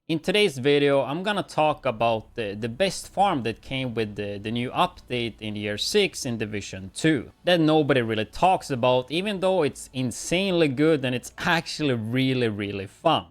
In today's video, I'm gonna talk about the best farm that came with the new update in year 6 in Division 2. That nobody really talks about, even though it's insanely good and it's actually really fun.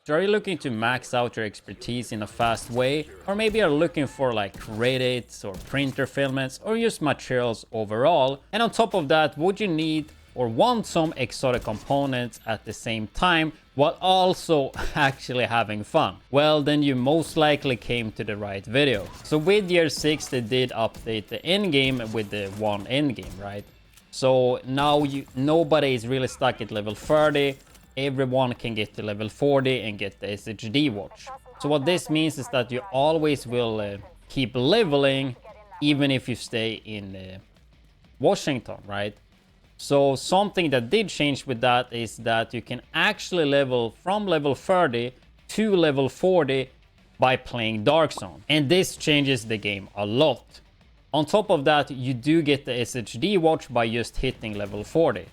So are you looking to max out your expertise in a fast way? Or maybe you're looking for like credits or printer filaments or just materials overall? And on top of that, would you need or want some exotic components at the same time while also actually having fun? Well, then you most likely came to the right video. So with year 6, they did update the endgame with the one endgame, right? So now nobody is really stuck at level 30. Everyone can get to level 40 and get the SHD watch. So what this means is that you always will keep leveling even if you stay in Washington, right? So something that did change with that is that you can actually level from level 30 to level 40 by playing Dark Zone. And this changes the game a lot. On top of that, you do get the SHD watch by just hitting level 40.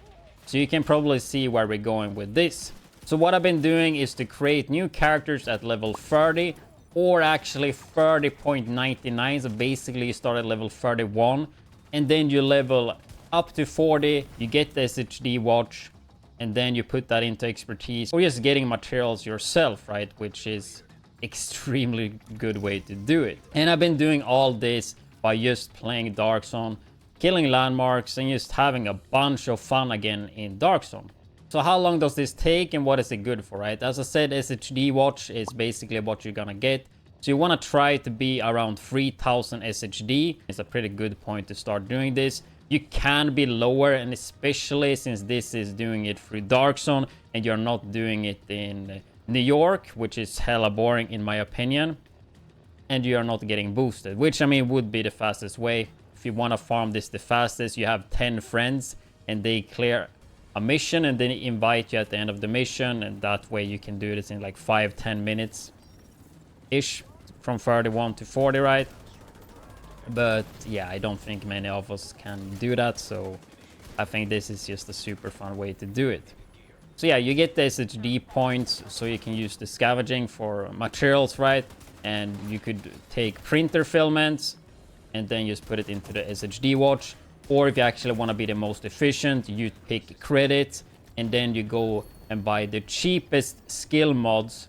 So you can probably see where we're going with this. So what I've been doing is to create new characters at level 30 or actually 30.99. So basically you start at level 31 and then you level up to 40, you get the SHD watch, and then you put that into expertise or just getting materials yourself, right? Which is extremely good way to do it. And I've been doing all this by just playing Dark Zone, killing landmarks, and just having a bunch of fun again in Dark Zone. So how long does this take and what is it good for, right? As I said, SHD watch is basically what you're gonna get. So you want to try to be around 3000 SHD. It's a pretty good point to start doing this. You can be lower, and especially since this is doing it through Dark Zone and you're not doing it in New York, which is hella boring in my opinion, and you are not getting boosted, which I mean would be the fastest way. If you want to farm this the fastest, you have 10 friends and they clear a mission and then invite you at the end of the mission, and that way you can do this in like 5-10 minutes ish from 31 to 40, right? But yeah, I don't think many of us can do that, so I think this is just a super fun way to do it. So yeah, you get the SHD points so you can use the scavenging for materials, right? And you could take printer filaments and then just put it into the SHD watch. Or if you actually want to be the most efficient, you pick credits and then you go and buy the cheapest skill mods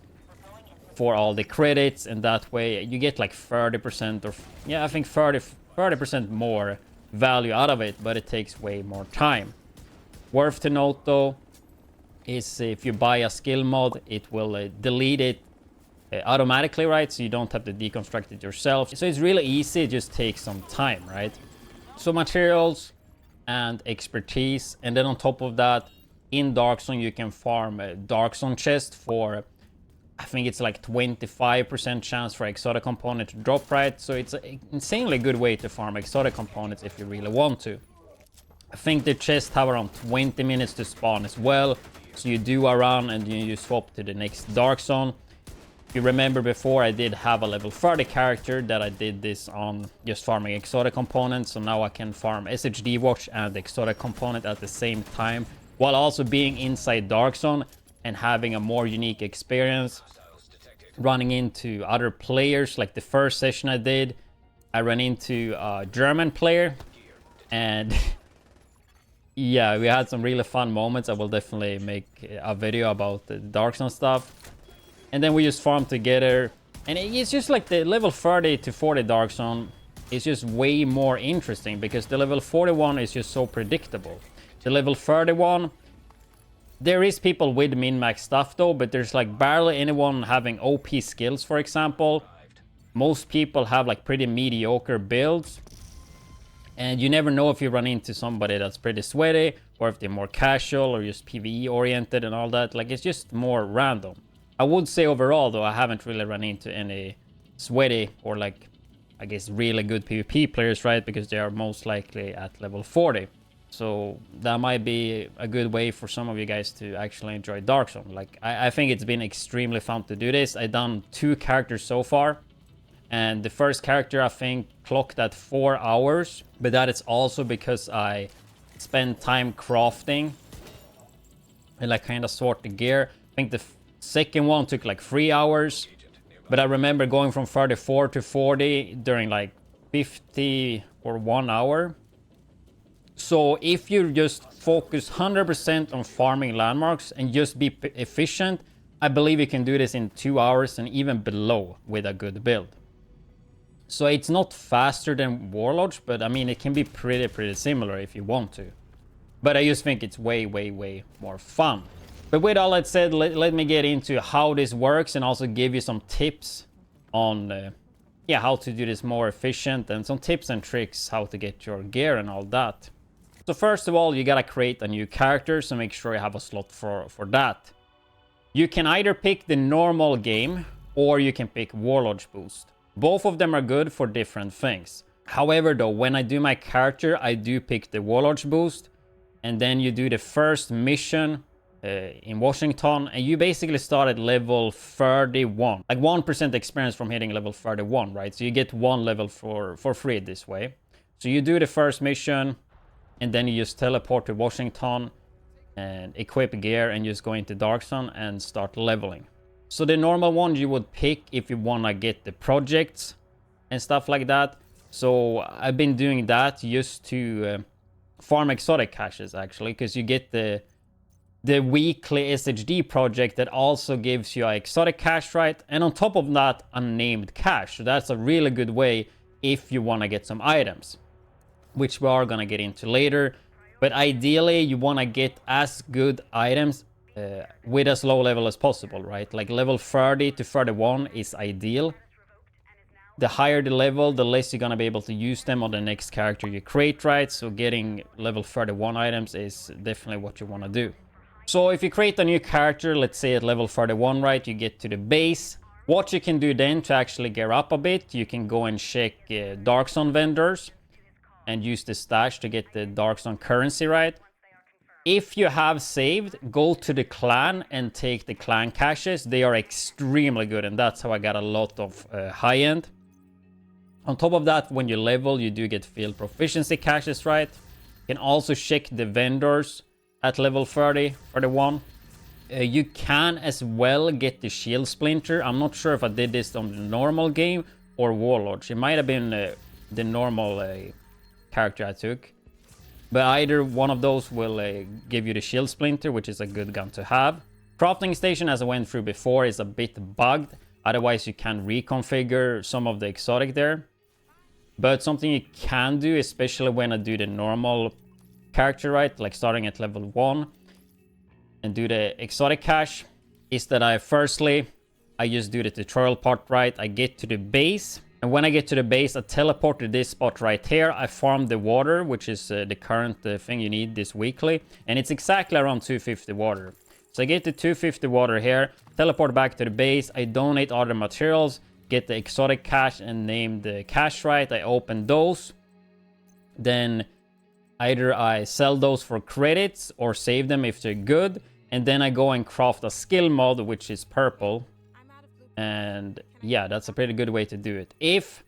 for all the credits, and that way you get like 30% or yeah, I think 30% more value out of it, but it takes way more time. Worth to note though is if you buy a skill mod, it will delete it automatically, right? So you don't have to deconstruct it yourself. So it's really easy, it just takes some time, right? So materials and expertise, and then on top of that, in Dark Zone you can farm a Dark Zone chest for, I think it's like 25% chance for exotic component to drop, right? So it's an insanely good way to farm exotic components if you really want to. I think the chests have around 20 minutes to spawn as well. So you do a run and you swap to the next Dark Zone. If you remember before, I did have a level 30 character that I did this on just farming exotic components. So now I can farm SHD watch and exotic component at the same time while also being inside Dark Zone and having a more unique experience. Running into other players, like the first session I did, I ran into a German player and yeah, we had some really fun moments. I will definitely make a video about the Dark Zone stuff. And then we just farmed together, and it's just like the level 30 to 40 Dark Zone is just way more interesting because the level 41 is just so predictable. The level 31, there is people with min-max stuff though, but there's like barely anyone having OP skills, for example. Most people have like pretty mediocre builds. And you never know if you run into somebody that's pretty sweaty or if they're more casual or just PvE oriented and all that. Like it's just more random. I would say overall though, I haven't really run into any sweaty or like, I guess, really good PvP players, right? Because they are most likely at level 40. So that might be a good way for some of you guys to actually enjoy Dark Zone. Like I think it's been extremely fun to do this. I've done 2 characters so far. And the first character I think clocked at 4 hours. But that is also because I spent time crafting and like kind of sort the gear. I think the Second one took like 3 hours. But I remember going from 34 to 40 during like 50 or 1 hour. So if you just focus 100% on farming landmarks and just be efficient, I believe you can do this in 2 hours and even below with a good build. So it's not faster than Warlodge, but I mean, it can be pretty similar if you want to. But I just think it's way more fun. But with all that said, let me get into how this works and also give you some tips on how to do this more efficient and some tips and tricks how to get your gear and all that. So first of all, you gotta create a new character, so make sure you have a slot for that. You can either pick the normal game or you can pick Warlodge Boost. Both of them are good for different things. However though, when I do my character, I do pick the Warlodge Boost, and then you do the first mission in Washington, and you basically start at level 31. Like 1% experience from hitting level 31, right? So you get 1 level for free this way. So you do the first mission, and then you just teleport to Washington and equip gear and just go into Dark Sun and start leveling. So the normal one you would pick if you want to get the projects and stuff like that. So I've been doing that just to farm exotic caches actually, because you get the weekly SHD project that also gives you an exotic cache, right? And on top of that, a named cache. So that's a really good way if you want to get some items, which we are going to get into later. But ideally, you want to get as good items with as low level as possible, right? Like level 30 to 31 is ideal. The higher the level, the less you're going to be able to use them on the next character you create, right? So getting level 31 items is definitely what you want to do. So if you create a new character, let's say at level 31, right, you get to the base. What you can do then to actually gear up a bit, you can go and check Dark Sun vendors and use the stash to get the Dark Sun currency, right? If you have saved, go to the clan and take the clan caches. They are extremely good, and that's how I got a lot of high-end. On top of that, when you level, you do get field proficiency caches, right? You can also check the vendors at level 30, 31. You can as well get the shield splinter. I'm not sure if I did this on the normal game or Warlodge. It might have been the normal character I took. But either one of those will give you the shield splinter, which is a good gun to have. Crafting station, as I went through before, is a bit bugged. Otherwise, you can reconfigure some of the exotic there. But something you can do, especially when I do the normal character, right, like starting at level 1 and do the exotic cache, is that I just do the tutorial part, right? I get to the base, and when I get to the base, I teleport to this spot right here. I farm the water, which is the current thing you need this weekly, and it's exactly around 250 water. So I get the 250 water here, teleport back to the base, I donate other materials, get the exotic cache and name the cache, right? I open those, then either I sell those for credits or save them if they're good, and then I go and craft a skill mod, which is purple. And yeah, that's a pretty good way to do it. If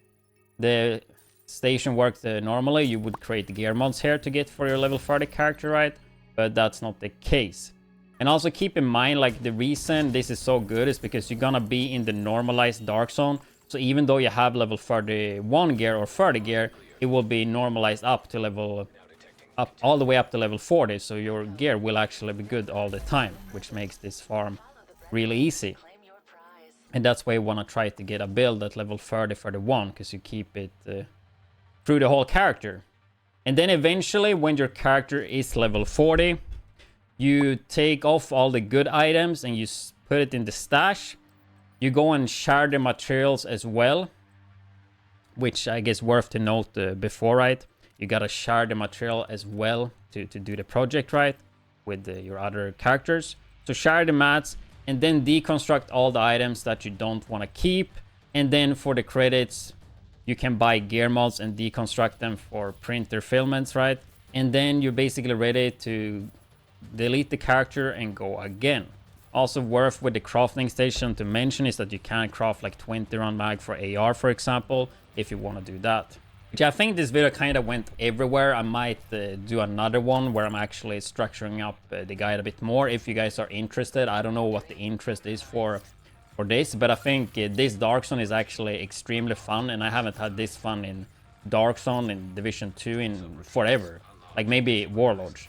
the station worked normally, you would create gear mods here to get for your level 30 character, right? But that's not the case. And also keep in mind, like, the reason this is so good is because you're gonna be in the normalized Dark Zone. So even though you have level 31 gear or 30 gear, it will be normalized up to level all the way up to level 40. So your gear will actually be good all the time, which makes this farm really easy. And that's why you want to try to get a build at level 30, 31, because you keep it through the whole character. And then eventually, when your character is level 40, you take off all the good items and you put it in the stash. You go and share the materials as well, which I guess worth to note before, right? You gotta share the material as well to do the project, right? With your other characters. So share the mats, and then deconstruct all the items that you don't want to keep. And then for the credits, you can buy gear mods and deconstruct them for printer filaments, right? And then you're basically ready to delete the character and go again. Also worth with the crafting station to mention is that you can craft like 20 round mag for AR, for example, if you want to do that. Yeah, I think this video kind of went everywhere. I might do another one where I'm actually structuring up the guide a bit more if you guys are interested. I don't know what the interest is for this, but I think this Dark Zone is actually extremely fun, and I haven't had this fun in Dark Zone in Division 2 in forever, like maybe Warlords.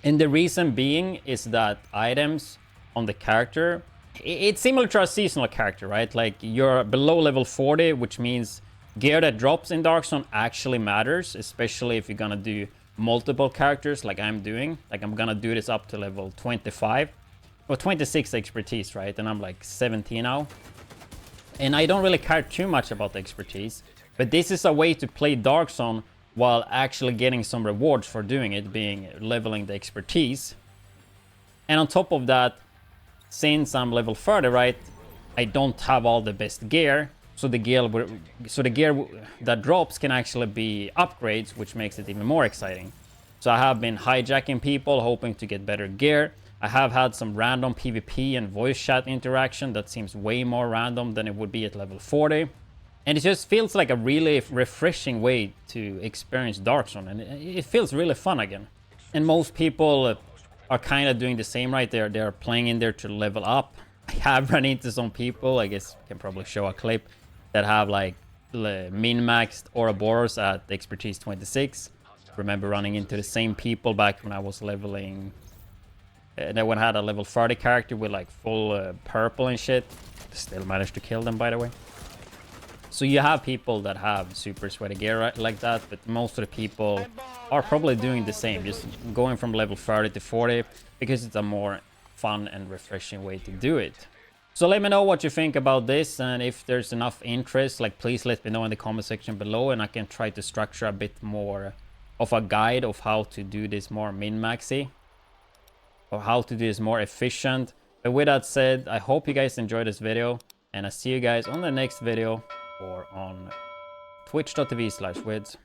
And the reason being is that items on the character, it's similar to a seasonal character, right? Like you're below level 40, which means gear that drops in Dark Zone actually matters, especially if you're gonna do multiple characters like I'm doing. Like I'm gonna do this up to level 25 or 26 expertise, right? And I'm like 17 now. And I don't really care too much about the expertise, but this is a way to play Dark Zone while actually getting some rewards for doing it, being leveling the expertise. And on top of that, since I'm level 30, right, I don't have all the best gear. So the gear that drops can actually be upgrades, which makes it even more exciting. So I have been hijacking people, hoping to get better gear. I have had some random PvP and voice chat interaction that seems way more random than it would be at level 40. And it just feels like a really refreshing way to experience Dark Zone, and it feels really fun again. And most people are kind of doing the same, right? They're playing in there to level up. I have run into some people, I guess I can probably show a clip, that have like min-maxed Ouroboros at expertise 26. Remember running into the same people back when I was leveling, when I had a level 30 character with like full purple and shit. Still managed to kill them, by the way. So you have people that have super sweaty gear like that, but most of the people are probably doing the same, just going from level 30 to 40 because it's a more fun and refreshing way to do it. So let me know what you think about this, and if there's enough interest, like please let me know in the comment section below, and I can try to structure a bit more of a guide of how to do this more min-maxy, or how to do this more efficient. But with that said, I hope you guys enjoyed this video, and I see you guys on the next video or on twitch.tv/widdz.